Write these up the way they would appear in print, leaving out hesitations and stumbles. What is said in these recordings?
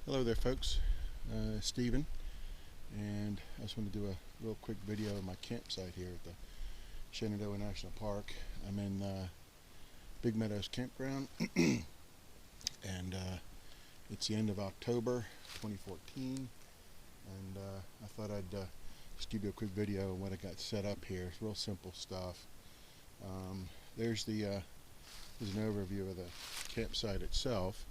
Hello there folks, Steven, and I just want to do a real quick video of my campsite here at the Shenandoah National Park. I'm in Big Meadows campground and it's the end of October 2014, and I thought I'd just give you a quick video of what I got set up here. It's real simple stuff. There's an overview of the campsite itself.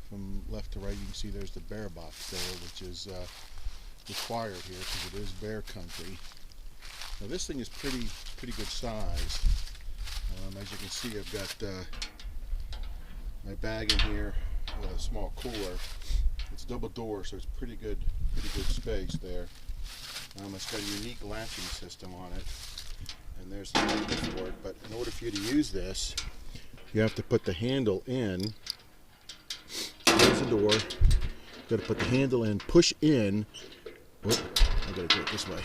From left to right, you can see there's the bear box there, which is required here because it is bear country. Now this thing is pretty good size. As you can see, I've got my bag in here with a small cooler. It's double door, so it's pretty good space there. It's got a unique latching system on it, and there's the handle for it. But in order for you to use this, you have to put the handle in. There's the door. Got to put the handle in, push in. Whoop, I got to do it this way.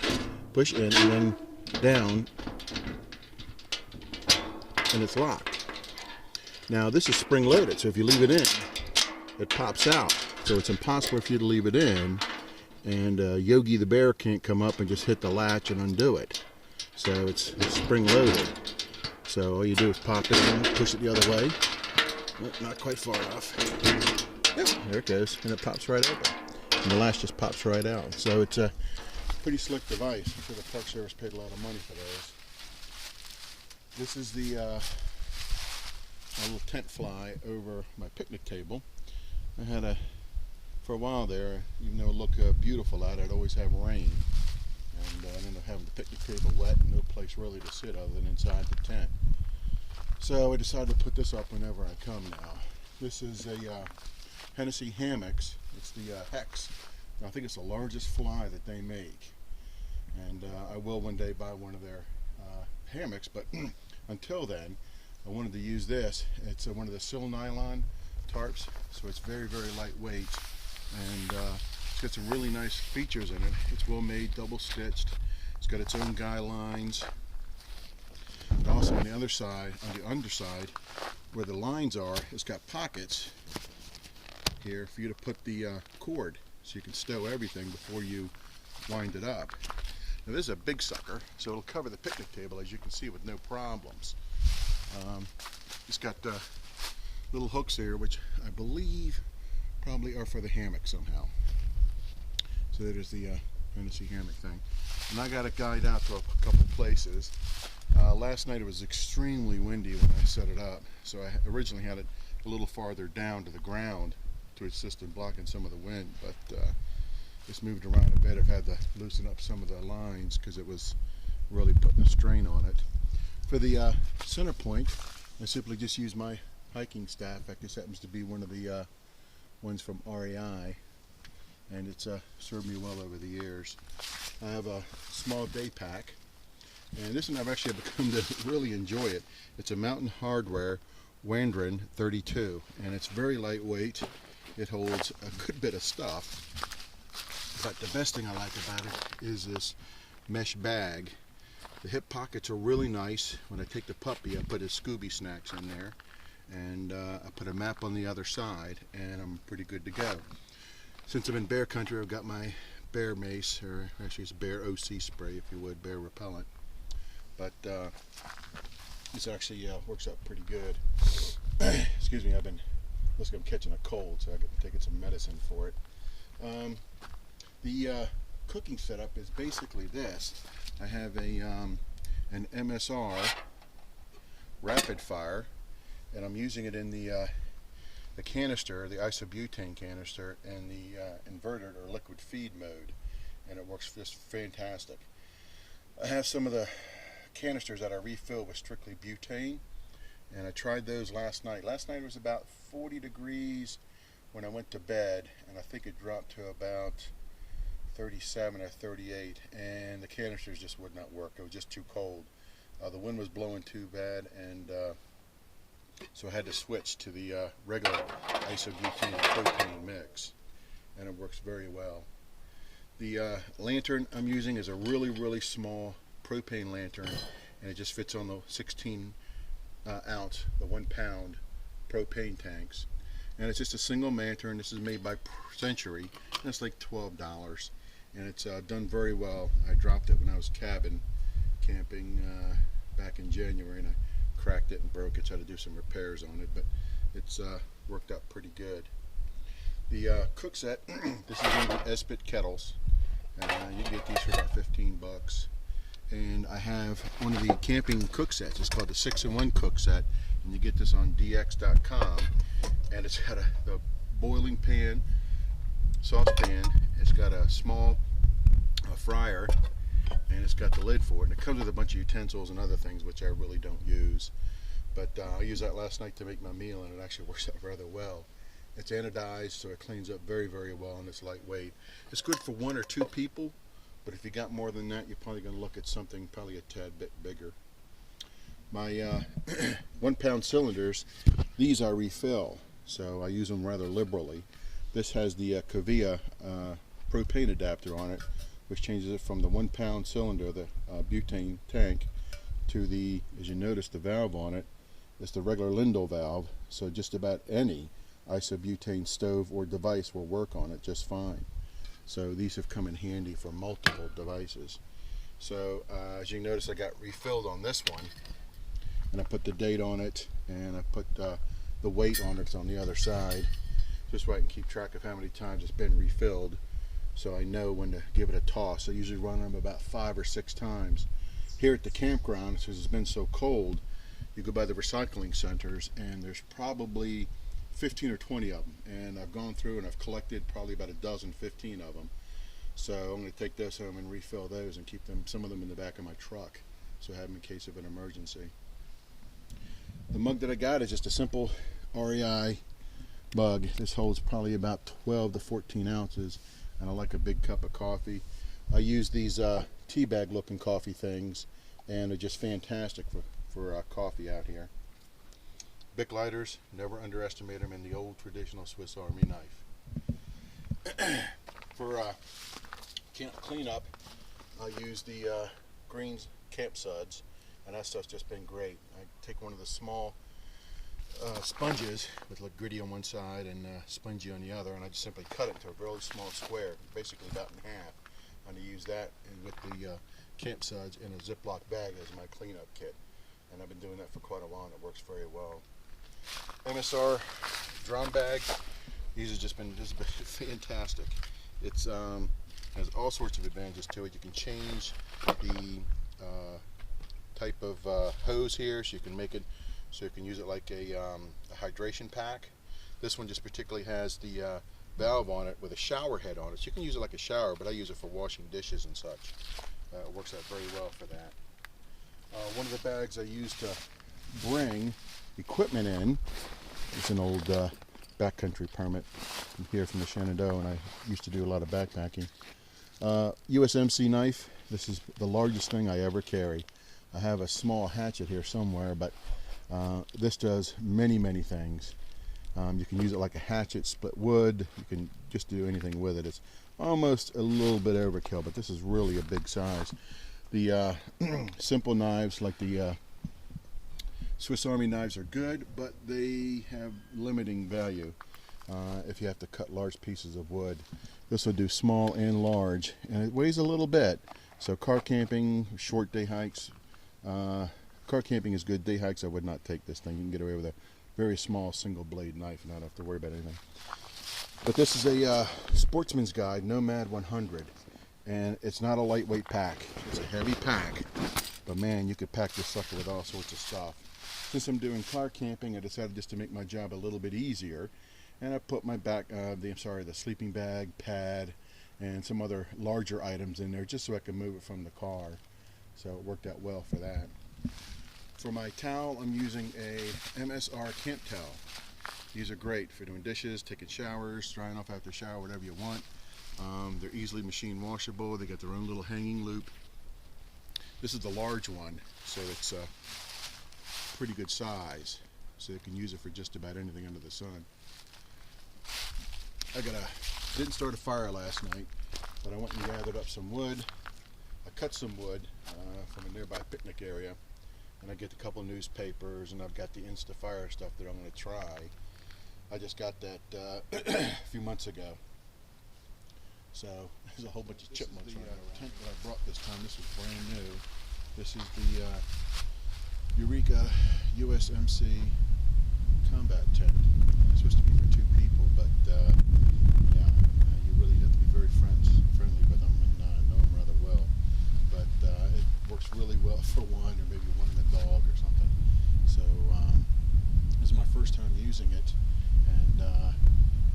Push in and then down, and it's locked. Now this is spring loaded, so if you leave it in, it pops out. So it's impossible for you to leave it in, and Yogi the bear can't come up and just hit the latch and undo it. So it's spring loaded. So all you do is pop it in, push it the other way. Oh, not quite far enough. Yep, there it goes, and it pops right open. And the latch just pops right out. So it's a pretty slick device. I'm sure the Park Service paid a lot of money for those. This is the my little tent fly over my picnic table. I had for a while there, even though it looked beautiful out, I'd always have rain. And I ended up having the picnic table wet and no place really to sit other than inside the tent. So I decided to put this up whenever I come now. This is a Hennessy Hammocks. It's the Hex. I think it's the largest fly that they make. And I will one day buy one of their hammocks, but until then, I wanted to use this. It's one of the sill nylon tarps, so it's very lightweight, and it's got some really nice features in it. It's well made, double stitched. It's got its own guy lines. And also on the other side, on the underside, where the lines are, it's got pockets here for you to put the cord, so you can stow everything before you wind it up. Now this is a big sucker, so it'll cover the picnic table, as you can see, with no problems. It's got little hooks here, which I believe probably are for the hammock somehow. So there's the Hennessy hammock thing. And I got it guyed out to a couple places. Last night it was extremely windy when I set it up, so I originally had it a little farther down to the ground to assist in blocking some of the wind, but it's moved around a bit. I've had to loosen up some of the lines because it was really putting a strain on it. For the center point, I simply just use my hiking staff. This happens to be one of the ones from REI, and it's served me well over the years. I have a small day pack, and this one I've actually become to really enjoy it. It's a Mountain Hardwear Wandrin 32, and it's very lightweight. It holds a good bit of stuff, but the best thing I like about it is this mesh bag. The hip pockets are really nice. When I take the puppy, I put his Scooby snacks in there, and I put a map on the other side, and I'm pretty good to go. Since I'm in bear country, I've got my bear mace, or actually it's bear OC spray, if you would, bear repellent. But this actually works out pretty good. Excuse me, I'm catching a cold, so I'm taking some medicine for it. The cooking setup is basically this. I have an MSR Rapidfire, and I'm using it in the canister, the isobutane canister, and the inverted or liquid feed mode, and it works just fantastic. I have some of the canisters that I refill with strictly butane, and I tried those last night. Last night it was about 40 degrees when I went to bed, and I think it dropped to about 37 or 38, and the canisters just would not work. It was just too cold. The wind was blowing too bad, and so I had to switch to the regular isobutane propane mix, and it works very well. The lantern I'm using is a really small propane lantern, and it just fits on the 16 ounce, the 1 pound propane tanks. and it's just a single lantern. This is made by Century, and it's like $12, and it's done very well. I dropped it when I was cabin camping back in January, and I cracked it and broke it, so I had to do some repairs on it, but it's worked out pretty good. The cook set, this is one of the Espit kettles. You can get these for about 15 bucks. And I have one of the camping cook sets. It's called the 6-in-1 cook set, and you get this on dx.com. And it's got a boiling pan, saucepan. It's got a small fryer, and it's got the lid for it. And it comes with a bunch of utensils and other things which I really don't use. But I used that last night to make my meal, and it actually works out rather well. It's anodized, so it cleans up very, very well, and it's lightweight. It's good for 1 or 2 people. But if you got more than that, you're probably going to look at something probably a tad bit bigger. My 1-pound cylinders, these I refill, so I use them rather liberally. This has the Cavia propane adapter on it, which changes it from the 1-pound cylinder, the butane tank, to the, as you notice, the valve on it. It's the regular Lindell valve, so just about any isobutane stove or device will work on it just fine. So these have come in handy for multiple devices. So as you notice, I got refilled on this one, and I put the date on it, and I put the weight on it. It's on the other side, just so I can keep track of how many times it's been refilled, so I know when to give it a toss. I usually run them about 5 or 6 times. Here at the campground, since it's been so cold, you go by the recycling centers, and there's probably 15 or 20 of them, and I've gone through and I've collected probably about 15 of them. So I'm going to take those home and refill those and keep them, some of them in the back of my truck, so I have them in case of an emergency. The mug that I got is just a simple REI mug. This holds probably about 12 to 14 ounces, and I like a big cup of coffee. I use these tea bag looking coffee things, and they're just fantastic for coffee out here. Bic lighters, never underestimate them in the old traditional Swiss Army knife. For cleanup, I use the green camp suds, and that stuff's just been great. I take one of the small sponges with like gritty on one side and spongy on the other, and I just simply cut it into a really small square, basically about in half. I'm going to use that with the camp suds in a Ziploc bag as my cleanup kit, and I've been doing that for quite a while, and it works very well. MSR drum bag. These have just been fantastic. It's has all sorts of advantages to it. You can change the type of hose here, so you can make it so you can use it like a hydration pack. This one just particularly has the valve on it with a shower head on it, so you can use it like a shower, but I use it for washing dishes and such. It works out very well for that. One of the bags I use to bring equipment in, it's an old backcountry permit from here from the Shenandoah, and I used to do a lot of backpacking. USMC knife. This is the largest thing I ever carry. I have a small hatchet here somewhere, but this does many things. You can use it like a hatchet, split wood. You can just do anything with it. It's almost a little bit overkill, but this is really a big size. The simple knives like the Swiss Army knives are good, but they have limiting value if you have to cut large pieces of wood. This will do small and large, and it weighs a little bit. So car camping, short day hikes, car camping is good. Day hikes, I would not take this thing. You can get away with a very small single blade knife and not have to worry about anything. But this is a Sportsman's Guide Nomad 100, and it's not a lightweight pack. It's a heavy pack, but man, you could pack this sucker with all sorts of stuff. Since I'm doing car camping, I decided just to make my job a little bit easier, and I put my the sleeping bag, pad, and some other larger items in there just so I can move it from the car. So it worked out well for that. For my towel, I'm using a MSR camp towel. These are great for doing dishes, taking showers, drying off after shower, whatever you want. They're easily machine washable. They got their own little hanging loop. This is the large one, so it's pretty good size, so you can use it for just about anything under the sun. Didn't start a fire last night, but I went and gathered up some wood. I cut some wood from a nearby picnic area, and I get a couple newspapers, and I've got the Insta Fire stuff that I'm going to try. I just got that a few months ago. So there's a whole bunch of chipmunks running around. The tent that I brought this time, this is brand new. This is the Eureka USMC Combat Tent. It's supposed to be for 2 people, but yeah, you really have to be very friendly with them and know them rather well. But it works really well for one, or maybe one and a dog or something. So this is my first time using it, and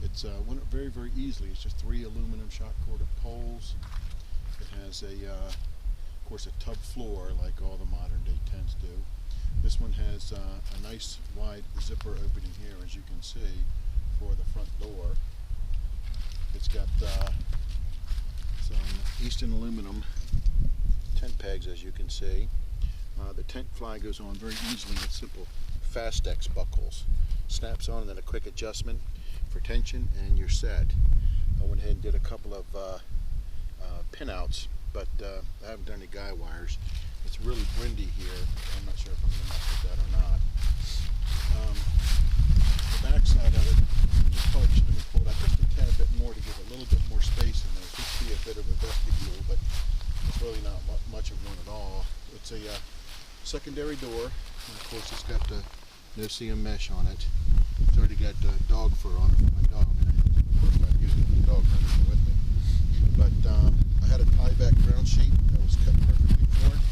it's went up very, very easily. It's just 3 aluminum shot-corded poles. It has of course, a tub floor like all the modern-day tents do. This one has a nice wide zipper opening here, as you can see, for the front door. It's got some Easton aluminum tent pegs, as you can see. The tent fly goes on very easily with simple Fastex buckles. Snaps on and then a quick adjustment for tension and you're set. I went ahead and did a couple of pinouts, but I haven't done any guy wires. It's really windy here. I'm not sure if I'm going to mess with that or not. The back side of it probably should have been pulled out just a tad bit more to give a little bit more space in there. It should be a bit of a vestibule, but it's really not much of one at all. It's a secondary door, and of course it's got the no-see-um mesh on it. It's already got dog fur on it for my dog, and of course I'm using the dog running with me. But I had a tie-back ground sheet that was cut perfectly for it,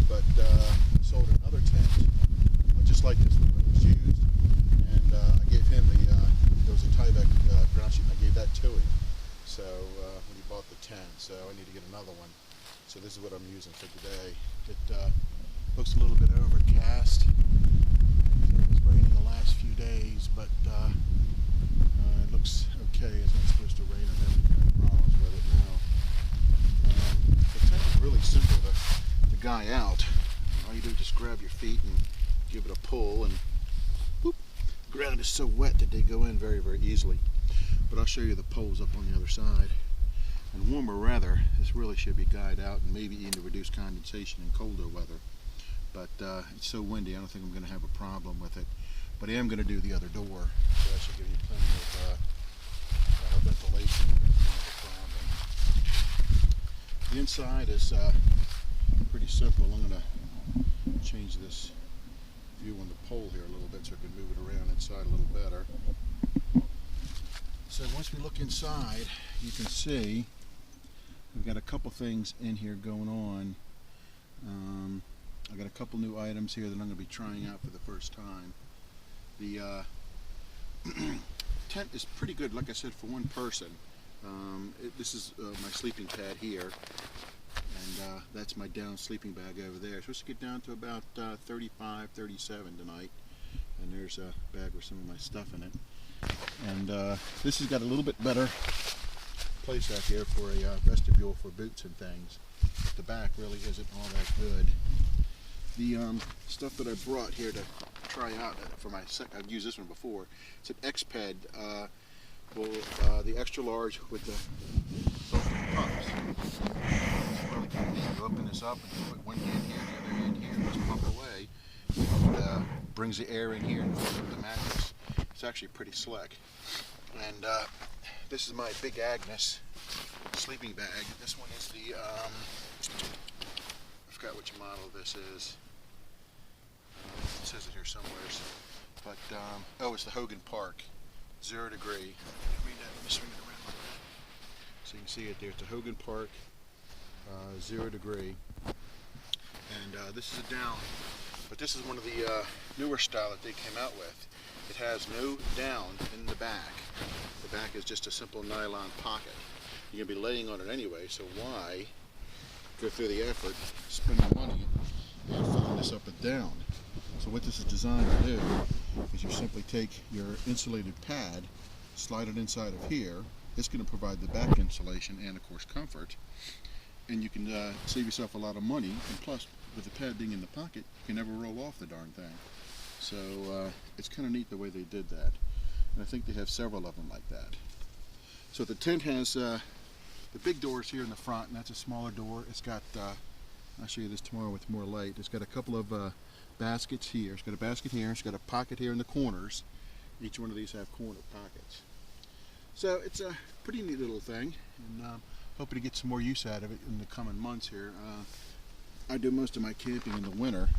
but sold another tent just like this one that was used, and I gave him there was a tie-back ground sheet, and I gave that to him. So when he bought the tent, so I need to get another one. So this is what I'm using for today. It looks a little bit overcast. So it was raining the last few days, but it looks okay. It's not supposed to rain or have any kind of problems with it now. The tent is really simple to guy out. All you do is just grab your feet and give it a pull, and whoop, the ground is so wet that they go in very, very easily. But I'll show you the poles up on the other side. In warmer weather, this really should be guyed out, and maybe even to reduce condensation in colder weather. But it's so windy, I don't think I'm going to have a problem with it. But I am going to do the other door, so that should give you plenty of ventilation. The inside is pretty simple. I'm going to change this view on the pole here a little bit so I can move it around inside a little better. So once we look inside, you can see we've got a couple things in here going on. I've got a couple new items here that I'm going to be trying out for the first time. The tent is pretty good, like I said, for one person. This is my sleeping pad here, and that's my down sleeping bag over there. It's supposed to get down to about 35, 37 tonight, and there's a bag with some of my stuff in it. And this has got a little bit better place out here for a vestibule for boots and things, but the back really isn't all that good. The stuff that I brought here to try out for my I've used this one before. It's an X-Ped, the extra large with the pumps. It's really kind of neat. You open this up and you put one hand here, the other hand here, just pump away. It brings the air in here and fills up the mattress. It's actually pretty slick. And this is my Big Agnes sleeping bag. This one is the I forgot which model this is. It says it here somewhere. But oh, it's the Hogan Park 0 degree. Read that. Let me swing it around like that, so you can see it there. It's the Hogan Park 0 degree, and this is a down. But this is one of the newer style that they came out with. It has no down in the back. The back is just a simple nylon pocket. You're going to be laying on it anyway, so why go through the effort, spend the money, and filling this up and down? So what this is designed to do is you simply take your insulated pad, slide it inside of here. It's going to provide the back insulation and, of course, comfort. And you can save yourself a lot of money, and plus, with the pad being in the pocket, you can never roll off the darn thing. So it's kind of neat the way they did that. And I think they have several of them like that. So the tent has the big doors here in the front, and that's a smaller door. It's got, I'll show you this tomorrow with more light. It's got a couple of baskets here. It's got a basket here. It's got a pocket here in the corners. Each one of these have corner pockets. So it's a pretty neat little thing, and hoping to get some more use out of it in the coming months here. I do most of my camping in the winter,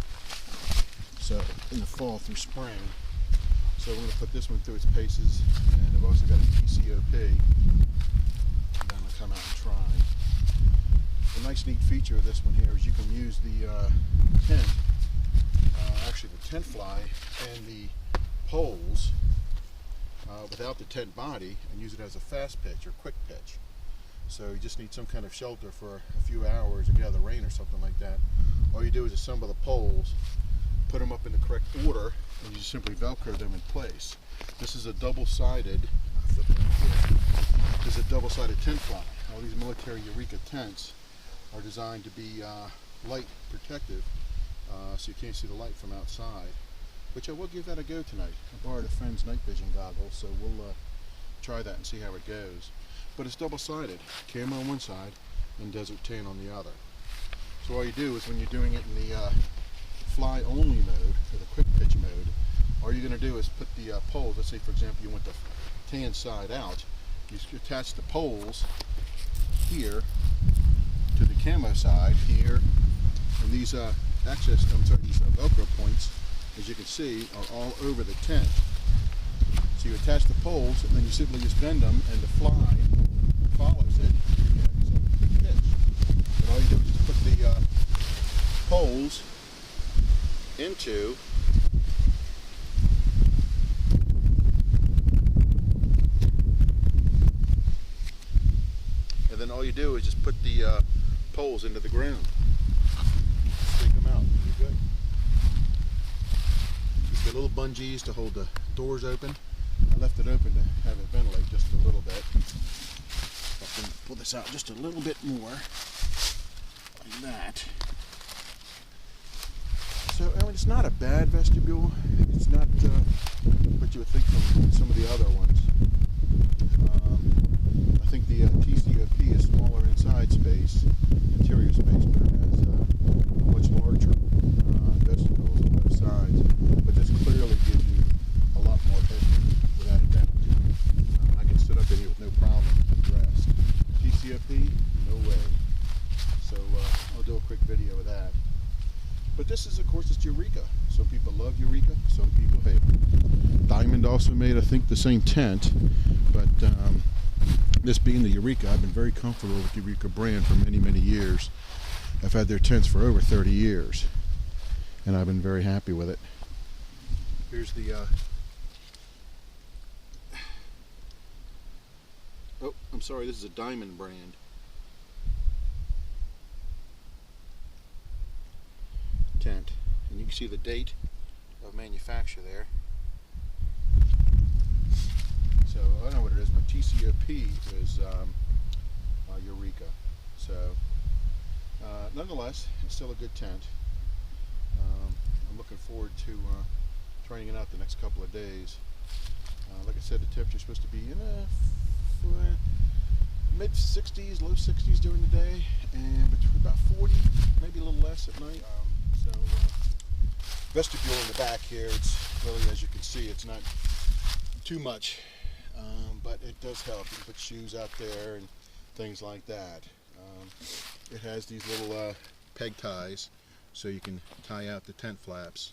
so in the fall through spring. So we're going to put this one through its paces, and I've also got a TCOP that I'm going to come out and try. The nice neat feature of this one here is you can use the tent, actually the tent fly and the poles without the tent body, and use it as a fast pitch or quick pitch. So you just need some kind of shelter for a few hours if you have the rain or something like that. All you do is assemble the poles, put them up in the correct order, and you just simply Velcro them in place. This is a double-sided, this is a double-sided tent fly. All these military Eureka tents are designed to be light protective, so you can't see the light from outside. Which I will give that a go tonight. I borrowed a friend's night vision goggles, so we'll try that and see how it goes. But it's double-sided, camo on one side and desert tan on the other. So all you do is when you're doing it in the fly only mode, or the quick pitch mode, all you're going to do is put the poles, let's say for example you want the tan side out, you attach the poles here to the camo side here, and these these Velcro points, as you can see, are all over the tent. So you attach the poles and then you simply just bend them, and the fly follows it. It's a quick pitch. And all you do is just put the poles into and then all you do is just put the poles into the ground. Take them out. You're good. Just got little bungees to hold the doors open. I left it open to have it ventilate just a little bit. I can pull this out just a little bit more, like that. So I mean, it's not a bad vestibule. It's not what you would think from some of the other ones. I think the TCOP is smaller inside space, interior space, but it has much larger vestibules on both sides. But this clearly gives you a lot more headroom, without a doubt. I can sit up in here with no problem and rest. TCOP, no way. So I'll do a quick video of that. But this is, of course, it's Eureka. Some people love Eureka, some people hate it. Diamond also made, I think, the same tent, but this being the Eureka, I've been very comfortable with the Eureka brand for many, many years. I've had their tents for over 30 years, and I've been very happy with it. Here's the oh, I'm sorry, this is a Diamond brand. Tent, and you can see the date of manufacture there. So I don't know what it is. My TCOP is Eureka. So nonetheless, it's still a good tent. I'm looking forward to trying it out the next couple of days. Like I said, the temperature's supposed to be in mid 60s, low 60s during the day, and between about 40, maybe a little less at night. So vestibule in the back here, it's really, as you can see, it's not too much, but it does help. You can put shoes out there and things like that. It has these little peg ties so you can tie out the tent flaps.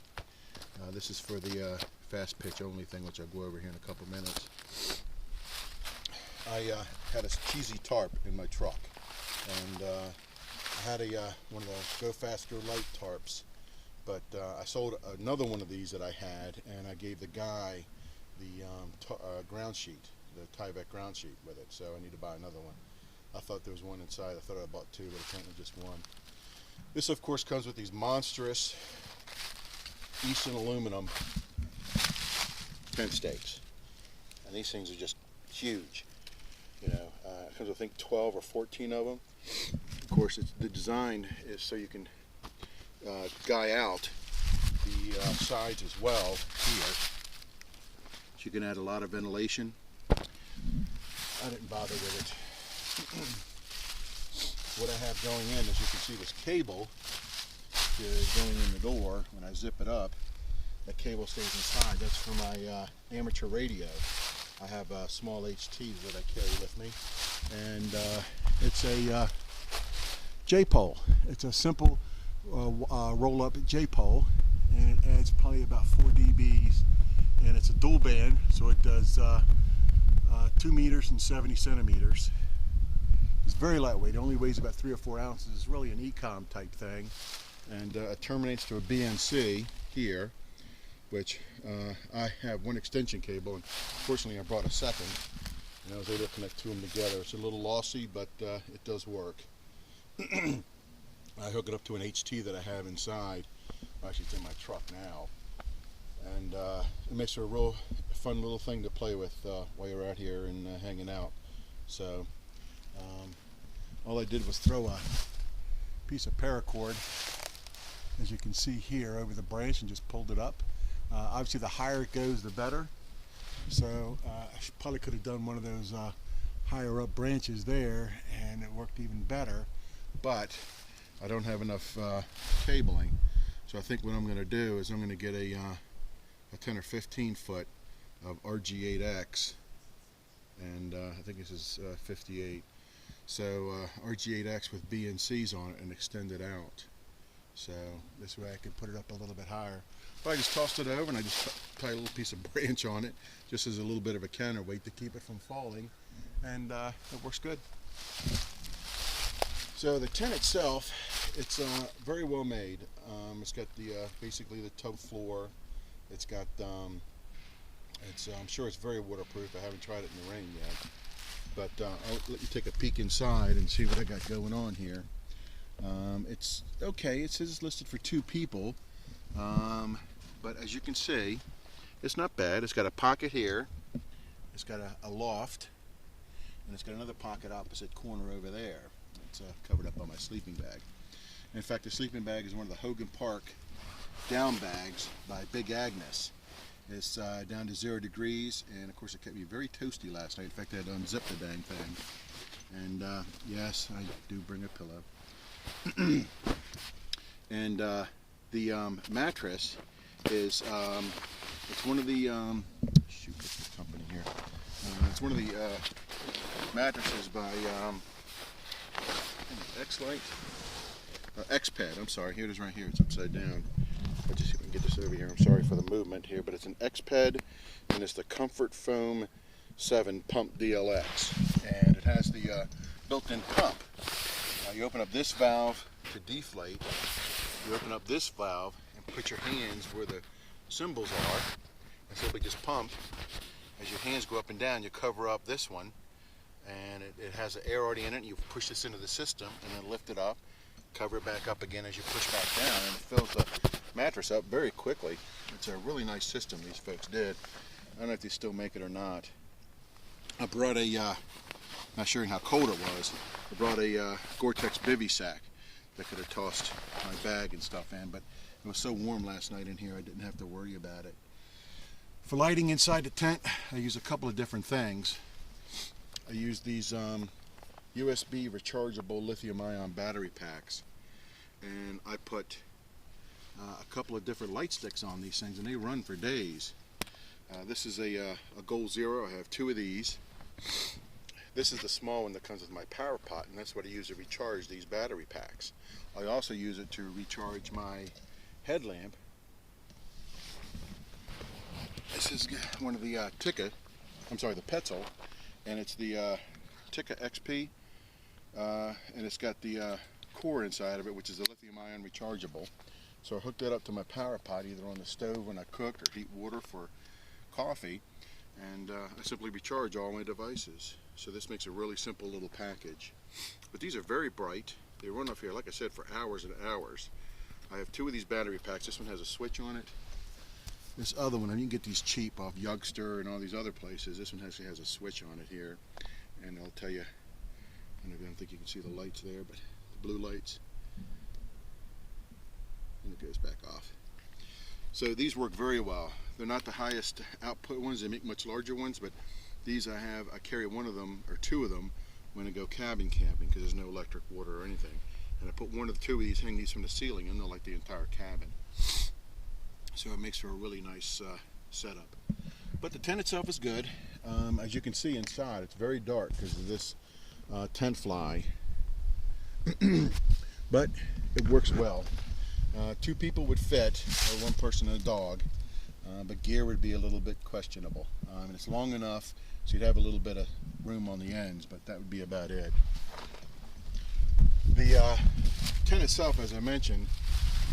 This is for the fast pitch only thing, which I'll go over here in a couple minutes. I had a cheesy tarp in my truck, and I had one of the Go Fast Go Light tarps, but I sold another one of these that I had, and I gave the guy the ground sheet, the Tyvek ground sheet with it, so I need to buy another one. I thought there was one inside. I thought I bought two, but apparently just one. This, of course, comes with these monstrous Eastern aluminum tent stakes, and these things are just huge. You know, it comes with, I think, 12 or 14 of them. Of course, the design is so you can guy out the sides as well here. So you can add a lot of ventilation. I didn't bother with it. What I have going in, as you can see, this cable is going in the door. When I zip it up, that cable stays inside. That's for my amateur radio. I have small HTs that I carry with me, and it's a J-pole. It's a simple roll-up J-pole, and it adds probably about 4 dBs, and it's a dual band, so it does 2 meters and 70 centimeters. It's very lightweight. It only weighs about 3 or 4 ounces. It's really an ECOM type thing, and it terminates to a BNC here, which I have one extension cable, and fortunately I brought a second, and I was able to connect 2 of them together. It's a little lossy, but it does work. I hook it up to an HT that I have inside. Actually, it's in my truck now, and it makes it a real fun little thing to play with while you're out here and hanging out. So all I did was throw a piece of paracord, as you can see here, over the branch and just pulled it up. Obviously the higher it goes the better, so I probably could have done one of those higher up branches there and it worked even better, but I don't have enough cabling. So I think what I'm going to do is I'm going to get a 10 or 15 foot of RG8X, and I think this is 58, so RG8X with BNCs on it and extend it out, so this way I can put it up a little bit higher. But I just tossed it over and I just tie a little piece of branch on it just as a little bit of a counterweight to keep it from falling, and it works good. So the tent itself, it's very well made. It's got the basically the tub floor. It's got I'm sure it's very waterproof. I haven't tried it in the rain yet, but I'll let you take a peek inside and see what I got going on here. It's okay. It says it's listed for 2 people, but as you can see, it's not bad. It's got a pocket here. It's got a loft, and it's got another pocket opposite corner over there. It's covered up by my sleeping bag. In fact, the sleeping bag is one of the Hogan Park down bags by Big Agnes. It's down to 0 degrees, and of course it kept me very toasty last night. In fact, I had to unzip the dang thing. And yes, I do bring a pillow. And the mattress is it's one of the shoot, what's the company here? It's one of the mattresses by X-Lite. X-Pad, I'm sorry, here it is right here, it's upside down. Let's just see if we can get this over here. I'm sorry for the movement here, but it's an X-Pad, and it's the Comfort Foam 7 Pump DLX, and it has the built-in pump. You open up this valve to deflate, you open up this valve and put your hands where the cymbals are, and simply just pump. As your hands go up and down, you cover up this one, and it has the air already in it, and you push this into the system, and then lift it up, cover it back up again as you push back down, and it fills the mattress up very quickly. It's a really nice system these folks did. I don't know if they still make it or not. I brought a, not sure how cold it was, I brought a Gore-Tex bivy sack that could have tossed my bag and stuff in, but it was so warm last night in here I didn't have to worry about it. For lighting inside the tent, I use a couple of different things. I use these USB rechargeable lithium-ion battery packs, and I put a couple of different light sticks on these things, and they run for days. This is a Goal Zero. I have 2 of these. This is the small one that comes with my power pot, and that's what I use to recharge these battery packs. I also use it to recharge my headlamp. This is one of the the Petzl, and it's the Tikka XP, and it's got the core inside of it, which is a lithium-ion rechargeable. So I hooked that up to my power pot, either on the stove when I cook or heat water for coffee, and I simply recharge all my devices. So this makes a really simple little package. But these are very bright. They run off here, like I said, for hours and hours. I have 2 of these battery packs. This one has a switch on it. This other one, and you can get these cheap off Youngster and all these other places. This one actually has a switch on it here, and I'll tell you, I don't think you can see the lights there, but the blue lights, and it goes back off. So these work very well. They're not the highest output ones. They make much larger ones, but these I carry one of them or 2 of them when I go cabin camping, because there's no electric, water, or anything. And I put 1 or 2 of these, hang these from the ceiling, and they'll light the entire cabin. So it makes for a really nice setup. But the tent itself is good. As you can see inside, it's very dark because of this tent fly. But it works well. 2 people would fit, or 1 person and a dog, but gear would be a little bit questionable. And it's long enough so you'd have a little bit of room on the ends, but that would be about it. The tent itself, as I mentioned,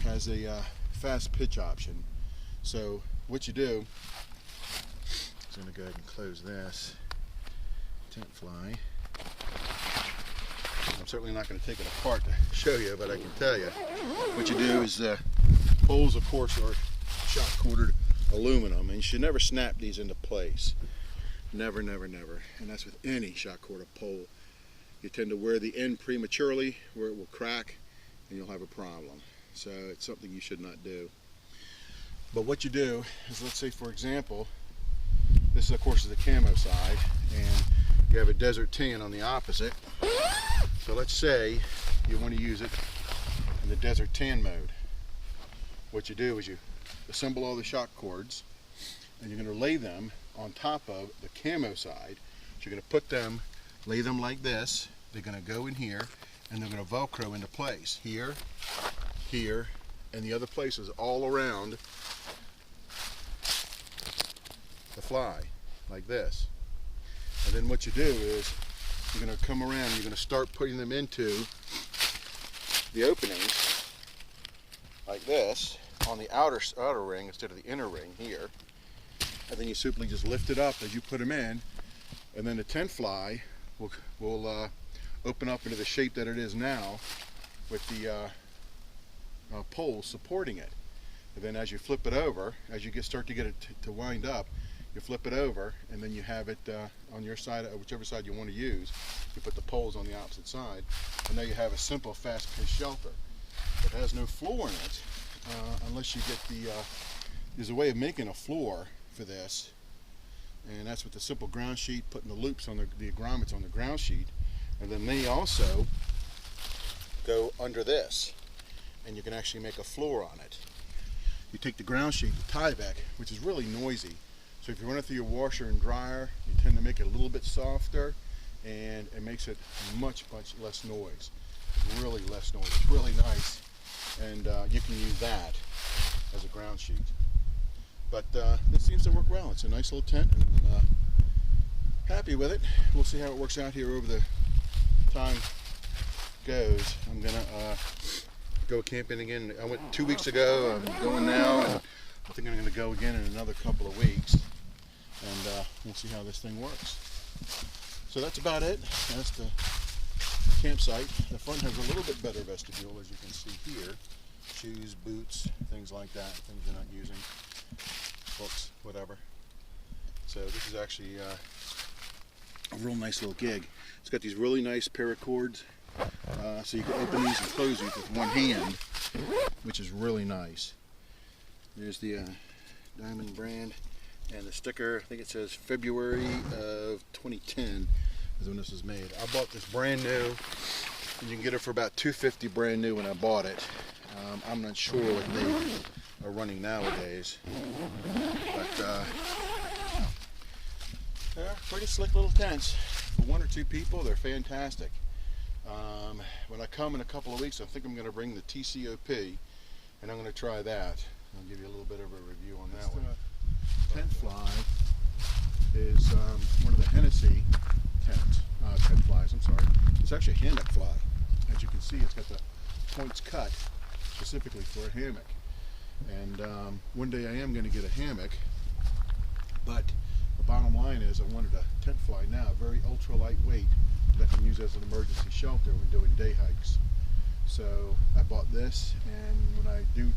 has a fast pitch option. So what you do is, I'm going to go ahead and close this tent fly. I'm certainly not going to take it apart to show you, but I can tell you what you do is poles, of course, are shot quartered aluminum, and you should never snap these into place. Never, never, never. And that's with any shot quarter pole. You tend to wear the end prematurely where it will crack and you'll have a problem. So it's something you should not do. But what you do is, let's say for example, this is of course is the camo side, and you have a desert tan on the opposite. So let's say you want to use it in the desert tan mode. What you do is you assemble all the shock cords, and you're going to lay them on top of the camo side. So you're going to put them, lay them like this. They're going to go in here, and they're going to Velcro into place. Here, here, and the other places all around the fly, like this. And then what you do is, you're going to come around, you're going to start putting them into the openings, like this, on the outer ring instead of the inner ring here. And then you simply just lift it up as you put them in, and then the tent fly will open up into the shape that it is now, with the poles supporting it. And then as you flip it over, as you start to get it to wind up, you flip it over, and then you have it on your side, whichever side you want to use. You put the poles on the opposite side, and now you have a simple fast-pitch shelter. It has no floor in it, unless you get the, there's a way of making a floor for this, and that's with the simple ground sheet, putting the loops on the grommets on the ground sheet, and then they also go under this, and you can actually make a floor on it. You take the ground sheet, the Tyvek, which is really noisy, so if you run it through your washer and dryer, you tend to make it a little bit softer, and it makes it much, much less noise. Really less noise. It's really nice, and you can use that as a ground sheet. But this seems to work well. It's a nice little tent, and I'm happy with it. We'll see how it works out here over the time goes. I'm gonna go camping again. I went 2 weeks ago. I'm going now, and I think I'm going to go again in another couple of weeks, and we'll see how this thing works. So that's about it. That's the campsite. The front has a little bit better vestibule, as you can see here. Shoes, boots, things like that, things you're not using, books, whatever. So this is actually a real nice little gig. It's got these really nice paracords, so you can open these and close these with one hand, which is really nice. There's the Diamond brand, and the sticker, I think it says February of 2010 is when this was made. I bought this brand new, and you can get it for about $250 brand new when I bought it. I'm not sure what they are running nowadays, but they're pretty slick little tents. For 1 or 2 people, they're fantastic. When I come in a couple of weeks, I think I'm going to bring the TCOP, and I'm going to try that. I'll give you a little bit of a review on that one. Tent fly is one of the Hennessy tent flies, I'm sorry. It's actually a hammock fly. As you can see, it's got the points cut specifically for a hammock. And one day I am going to get a hammock, but the bottom line is I wanted a tent fly now, very ultra lightweight, that I can use as an emergency shelter when doing day hikes. So I bought this, and when I do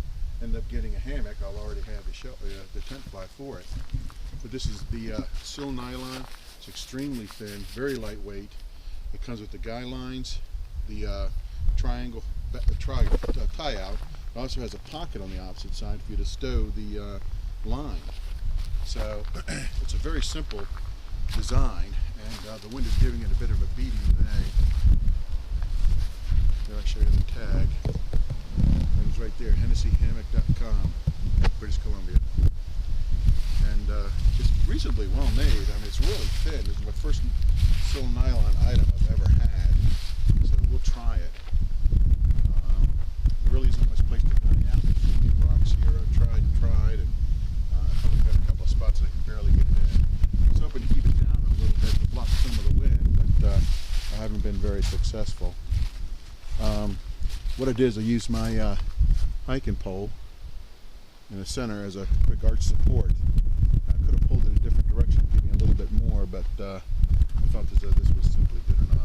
end up getting a hammock, I'll already have the tent fly for it. But this is the sill nylon. It's extremely thin, very lightweight. It comes with the guy lines, the triangle tie out. It also has a pocket on the opposite side for you to stow the line. So it's a very simple design, and the wind is giving it a bit of a beating today. There, I'll show you the tag. It was right there, HennessyHammock.com. British Columbia. And it's reasonably well made. I mean, it's really thin. This is my first sil nylon item I've ever had, so we'll try it. There really isn't much place to hang out. There's so many rocks here. I've tried, and I've only got a couple of spots that I can barely get in. I was hoping to keep it down a little bit to block some of the wind, but I haven't been very successful. What I did is I used my hiking pole in the center as a quick arch support. I could have pulled it a different direction to give me a little bit more, but I felt as though this was simply good enough.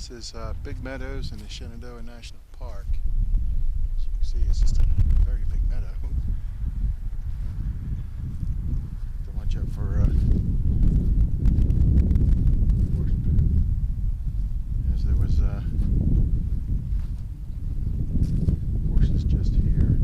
This is Big Meadows in the Shenandoah National Park. As you can see, it's just a very big meadow. To watch out for horse poop, as there was horses just here.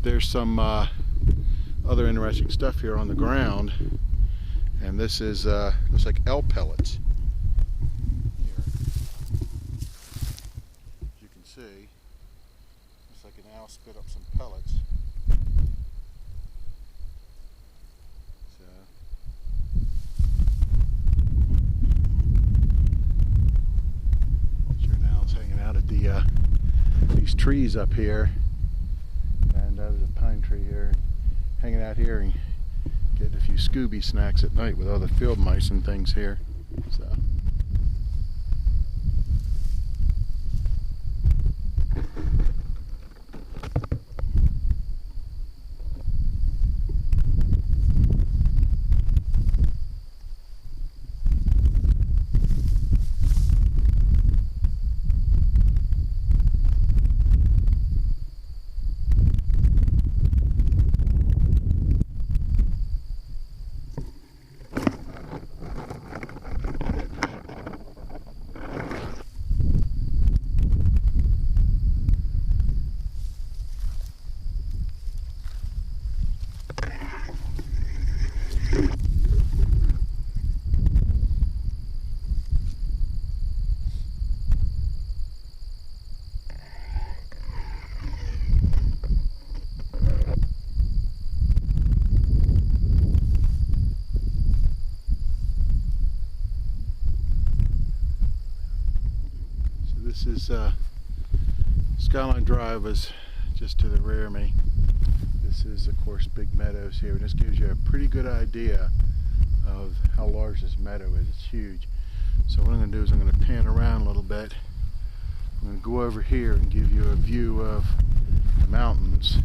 There's some other interesting stuff here on the ground, and this is looks like L pellets. Here, as you can see, looks like an owl spit up some pellets. Sure, an owl's hanging out at the these trees up here. There's a pine tree here, hanging out here and getting a few Scooby snacks at night with all the field mice and things here. So. This is Skyline Drive is just to the rear of me. This is of course Big Meadows here, and this gives you a pretty good idea of how large this meadow is. It's huge. So what I'm going to do is I'm going to pan around a little bit. I'm going to go over here and give you a view of the mountains.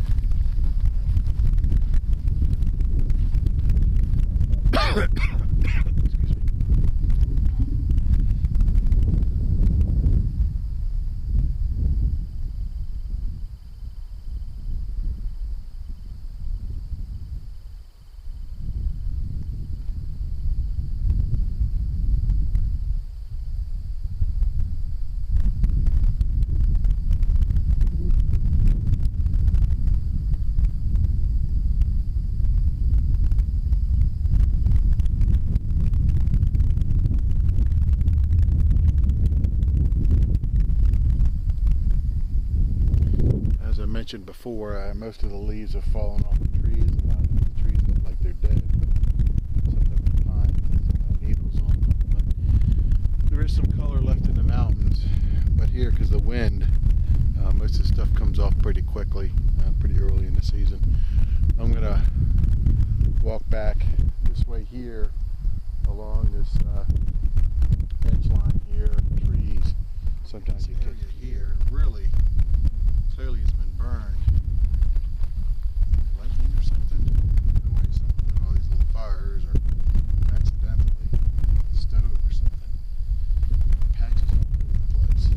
Mentioned before, most of the leaves have fallen off the trees. A lot of the trees look like they're dead. Some of them are pine, some have needles on them. But there is some color left in the mountains. But here, because of the wind, most of the stuff comes off pretty quickly, pretty early in the season. I'm going to walk back this way here along this fence line here, trees. Sometimes you area here really clearly has been burned. Lightning or something? No way something lit all these little fires or accidentally the stove or something. Patches all over the place.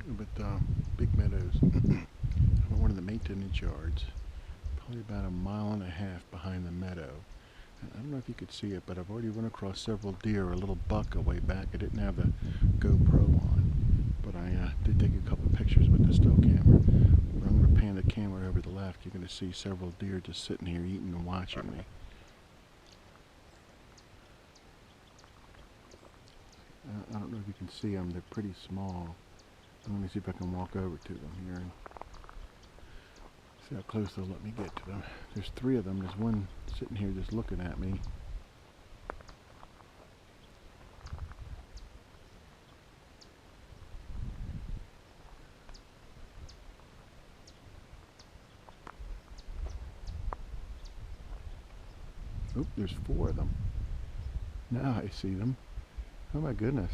But Big Meadows, one of the maintenance yards, probably about 1.5 miles behind the meadow. And I don't know if you could see it, but I've already run across several deer, a little buck a way back. I didn't have the GoPro on, but I did take a couple pictures with the still camera. But I'm going to pan the camera over to the left. You're going to see several deer just sitting here eating and watching me. I don't know if you can see them. They're pretty small. Let me see if I can walk over to them here and see how close they'll let me get to them. There's 3 of them. There's one sitting here just looking at me. Oop, there's 4 of them. Now I see them. Oh my goodness.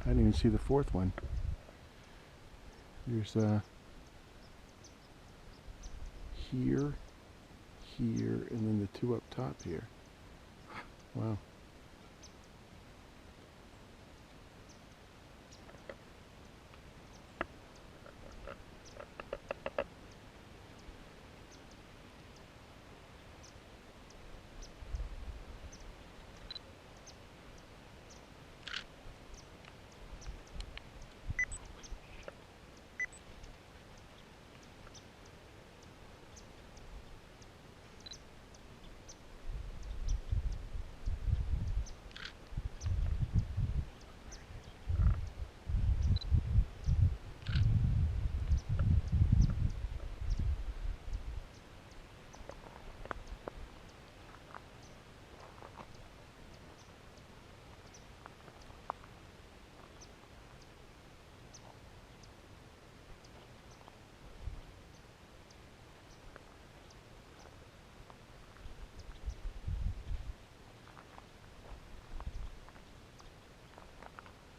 I didn't even see the 4th one. There's here, here, and then the 2 up top here. Wow.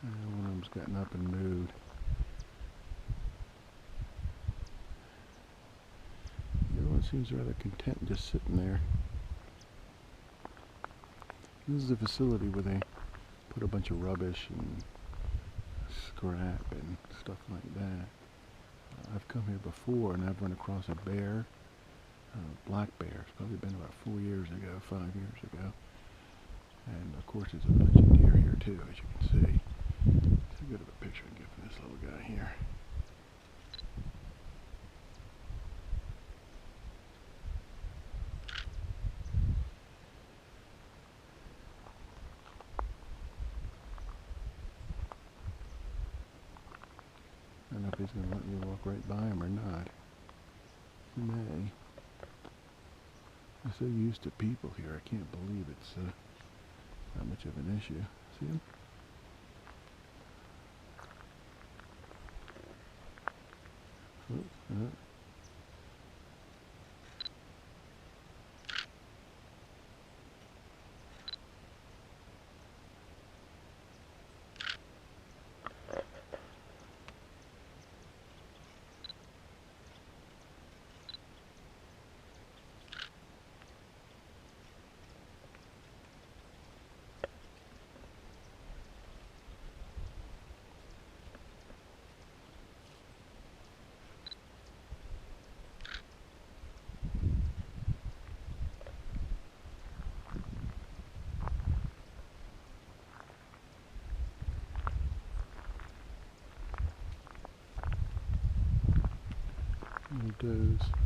One of them's gotten up and moved. The other one seems rather content just sitting there. This is a facility where they put a bunch of rubbish and scrap and stuff like that. I've come here before and I've run across a bear, black bear. It's probably been about 4 years ago, 5 years ago. And of course there's a bunch of deer here too, as you can see. It's a good of a picture I can get from this little guy here. I don't know if he's going to let me walk right by him or not. He may. I'm so used to people here, I can't believe it's not much of an issue. See him? Meadows.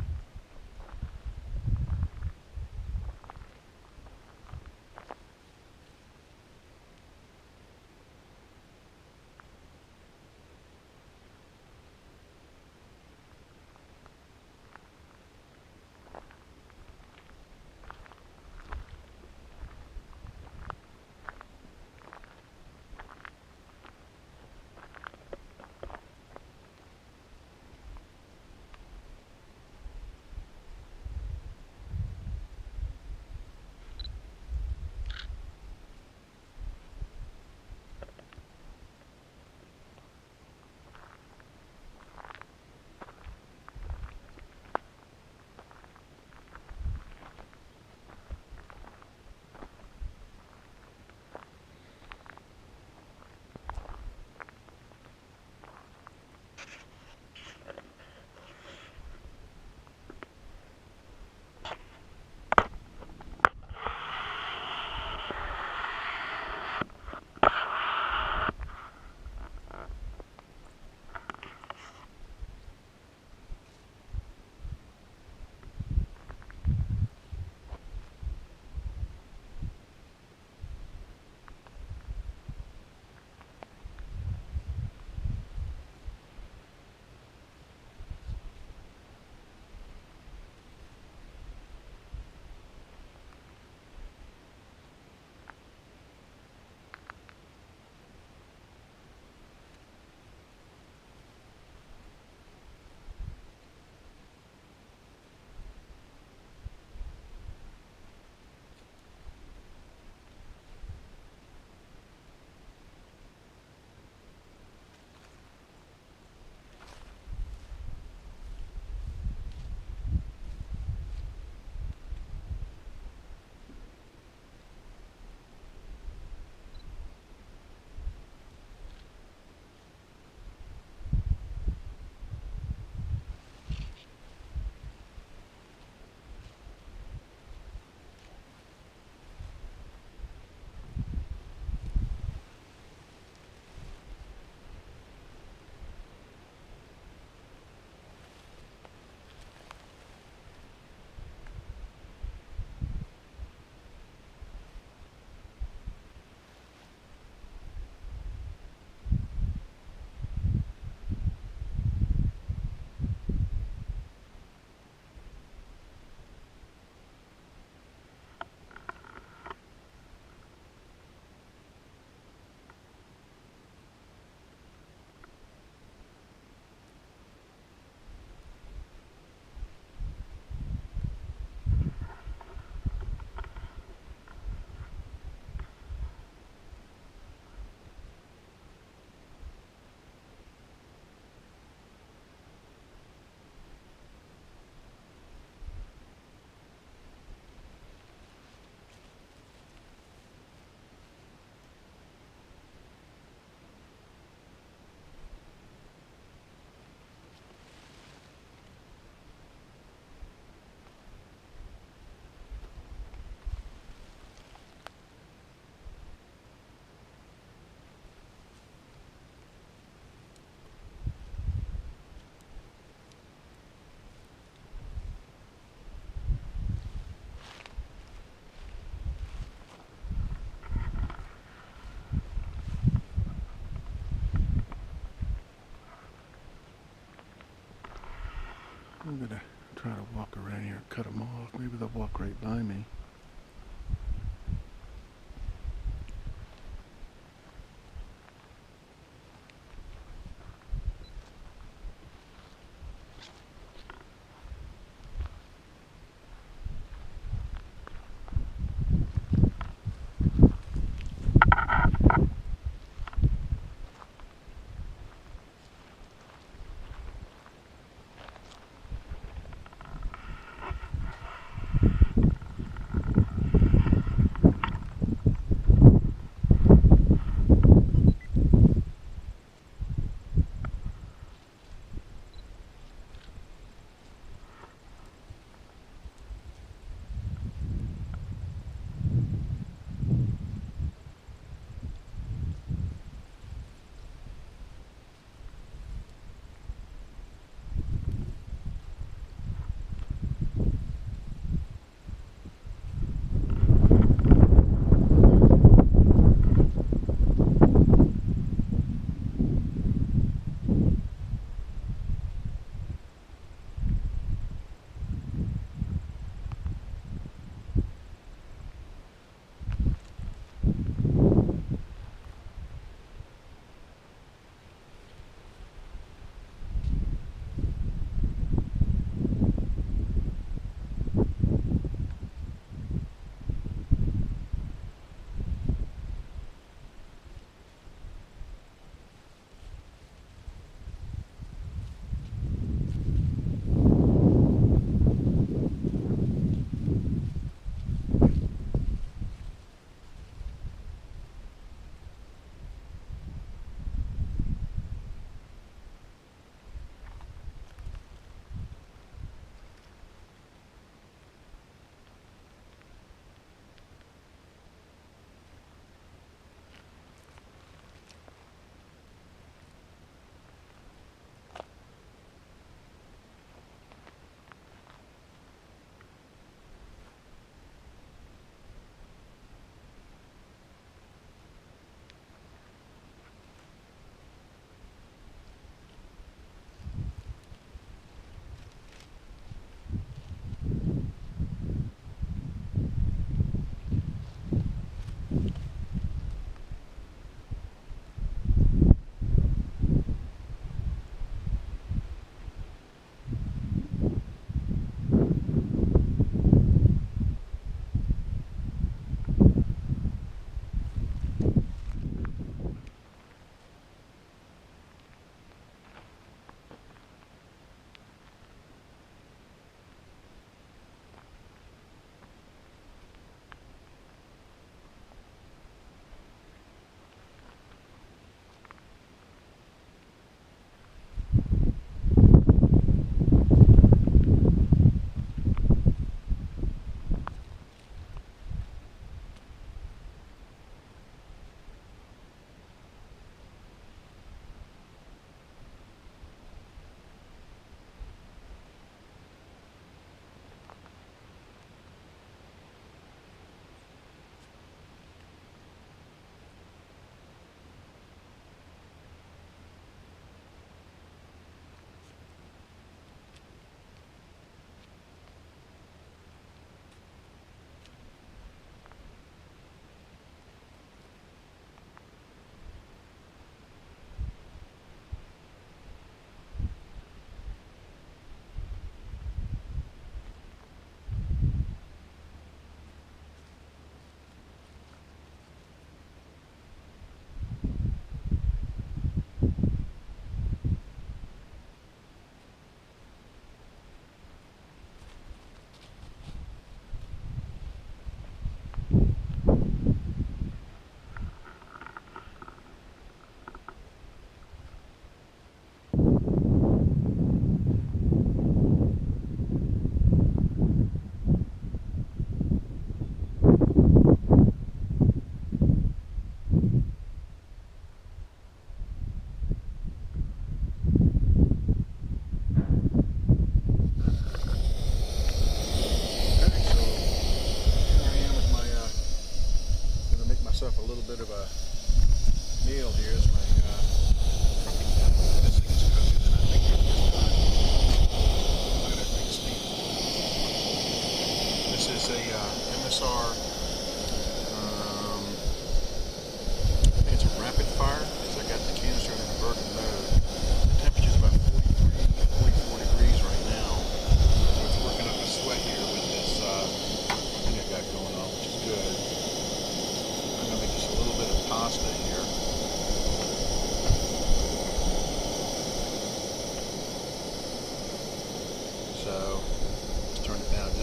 I'm gonna try to walk around here and cut them off. Maybe they'll walk right by me.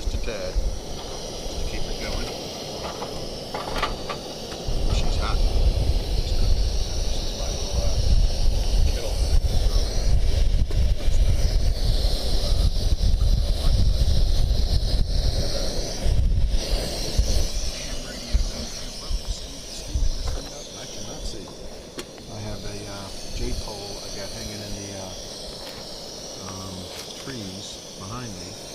just a tad to keep it going. She's hot. She's cooking. This is my little kettle. I cannot see. I have a jade pole I got hanging in the trees behind me.